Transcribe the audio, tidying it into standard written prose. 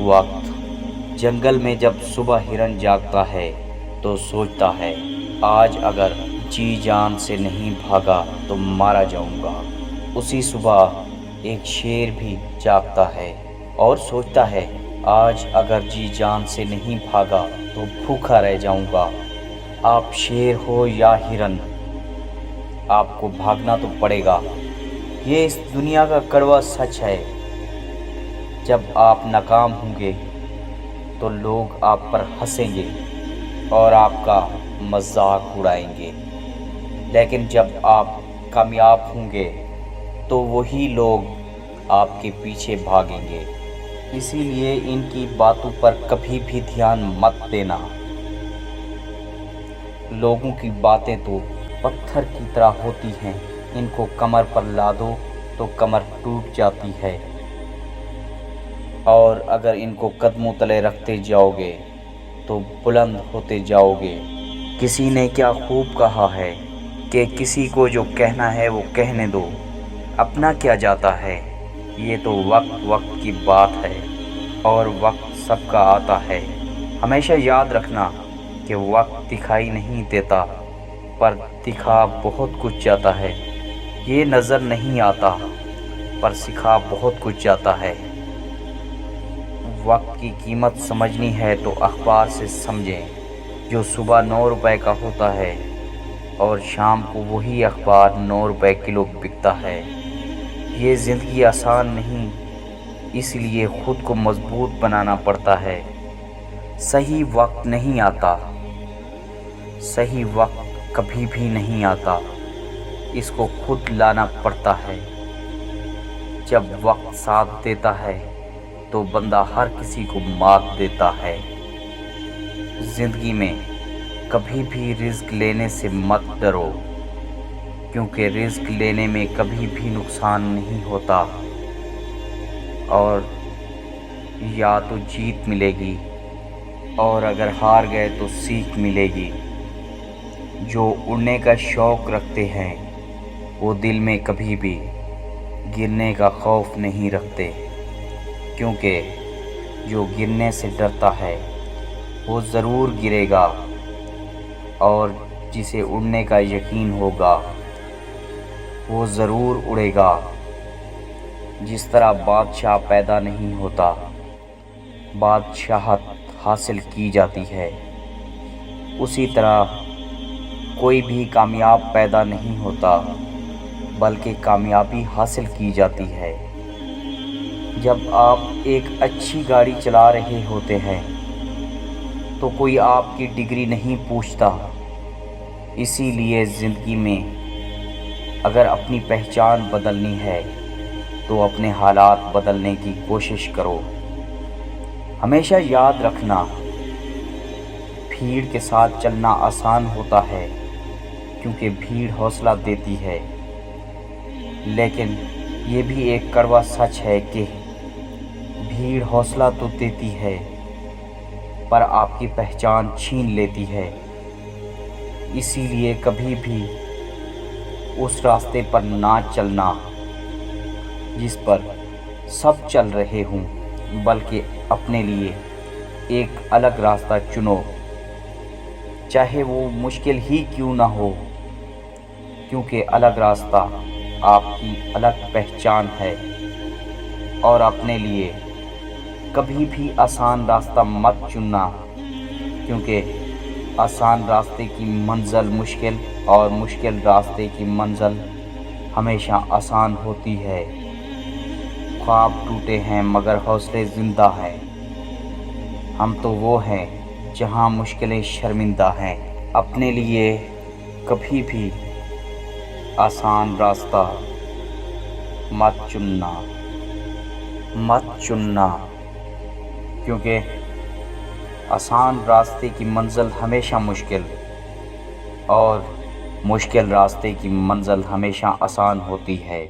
وقت جنگل میں جب صبح ہرن جاگتا ہے تو سوچتا ہے آج اگر جی جان سے نہیں بھاگا تو مارا جاؤں گا۔ اسی صبح ایک شیر بھی جاگتا ہے اور سوچتا ہے آج اگر جی جان سے نہیں بھاگا تو بھوکا رہ جاؤں گا۔ آپ شیر ہو یا ہرن، آپ کو بھاگنا تو پڑے گا۔ یہ اس دنیا کا کڑوا سچ ہے۔ جب آپ ناکام ہوں گے تو لوگ آپ پر ہنسیں گے اور آپ کا مذاق اڑائیں گے، لیکن جب آپ کامیاب ہوں گے تو وہی لوگ آپ کے پیچھے بھاگیں گے۔ اسی لیے ان کی باتوں پر کبھی بھی دھیان مت دینا۔ لوگوں کی باتیں تو پتھر کی طرح ہوتی ہیں، ان کو کمر پر لا دو تو کمر ٹوٹ جاتی ہے، اور اگر ان کو قدموں تلے رکھتے جاؤ گے تو بلند ہوتے جاؤ گے۔ کسی نے کیا خوب کہا ہے کہ کسی کو جو کہنا ہے وہ کہنے دو، اپنا کیا جاتا ہے۔ یہ تو وقت وقت کی بات ہے اور وقت سب کا آتا ہے۔ ہمیشہ یاد رکھنا کہ وقت دکھائی نہیں دیتا پر دکھا بہت کچھ جاتا ہے۔ یہ نظر نہیں آتا پر سکھا بہت کچھ جاتا ہے۔ وقت کی قیمت سمجھنی ہے تو اخبار سے سمجھیں، جو صبح 9 روپے کا ہوتا ہے اور شام کو وہی اخبار 9 روپے کلو بکتا ہے۔ یہ زندگی آسان نہیں، اس لیے خود کو مضبوط بنانا پڑتا ہے۔ صحیح وقت نہیں آتا، صحیح وقت کبھی بھی نہیں آتا، اس کو خود لانا پڑتا ہے۔ جب وقت ساتھ دیتا ہے تو بندہ ہر کسی کو مات دیتا ہے۔ زندگی میں کبھی بھی رزق لینے سے مت ڈرو، کیونکہ رزق لینے میں کبھی بھی نقصان نہیں ہوتا، اور یا تو جیت ملے گی اور اگر ہار گئے تو سیکھ ملے گی۔ جو اڑنے کا شوق رکھتے ہیں وہ دل میں کبھی بھی گرنے کا خوف نہیں رکھتے، کیونکہ جو گرنے سے ڈرتا ہے وہ ضرور گرے گا، اور جسے اڑنے کا یقین ہوگا وہ ضرور اڑے گا۔ جس طرح بادشاہ پیدا نہیں ہوتا، بادشاہت حاصل کی جاتی ہے، اسی طرح کوئی بھی کامیاب پیدا نہیں ہوتا بلکہ کامیابی حاصل کی جاتی ہے۔ جب آپ ایک اچھی گاڑی چلا رہے ہوتے ہیں تو کوئی آپ کی ڈگری نہیں پوچھتا۔ اسی لیے زندگی میں اگر اپنی پہچان بدلنی ہے تو اپنے حالات بدلنے کی کوشش کرو۔ ہمیشہ یاد رکھنا، بھیڑ کے ساتھ چلنا آسان ہوتا ہے کیونکہ بھیڑ حوصلہ دیتی ہے، لیکن یہ بھی ایک کڑوا سچ ہے کہ بھیڑ حوصلہ تو دیتی ہے پر آپ کی پہچان چھین لیتی ہے۔ اسی لیے کبھی بھی اس راستے پر نہ چلنا جس پر سب چل رہے ہوں، بلکہ اپنے لیے ایک الگ راستہ چنو، چاہے وہ مشکل ہی کیوں نہ ہو، کیونکہ الگ راستہ آپ کی الگ پہچان ہے۔ اور اپنے لیے کبھی بھی آسان راستہ مت چننا، کیونکہ آسان راستے کی منزل مشکل اور مشکل راستے کی منزل ہمیشہ آسان ہوتی ہے۔ خواب ٹوٹے ہیں مگر حوصلے زندہ ہیں، ہم تو وہ ہیں جہاں مشکلیں شرمندہ ہیں۔ اپنے لیے کبھی بھی آسان راستہ مت چننا، کیونکہ آسان راستے کی منزل ہمیشہ مشکل اور مشکل راستے کی منزل ہمیشہ آسان ہوتی ہے۔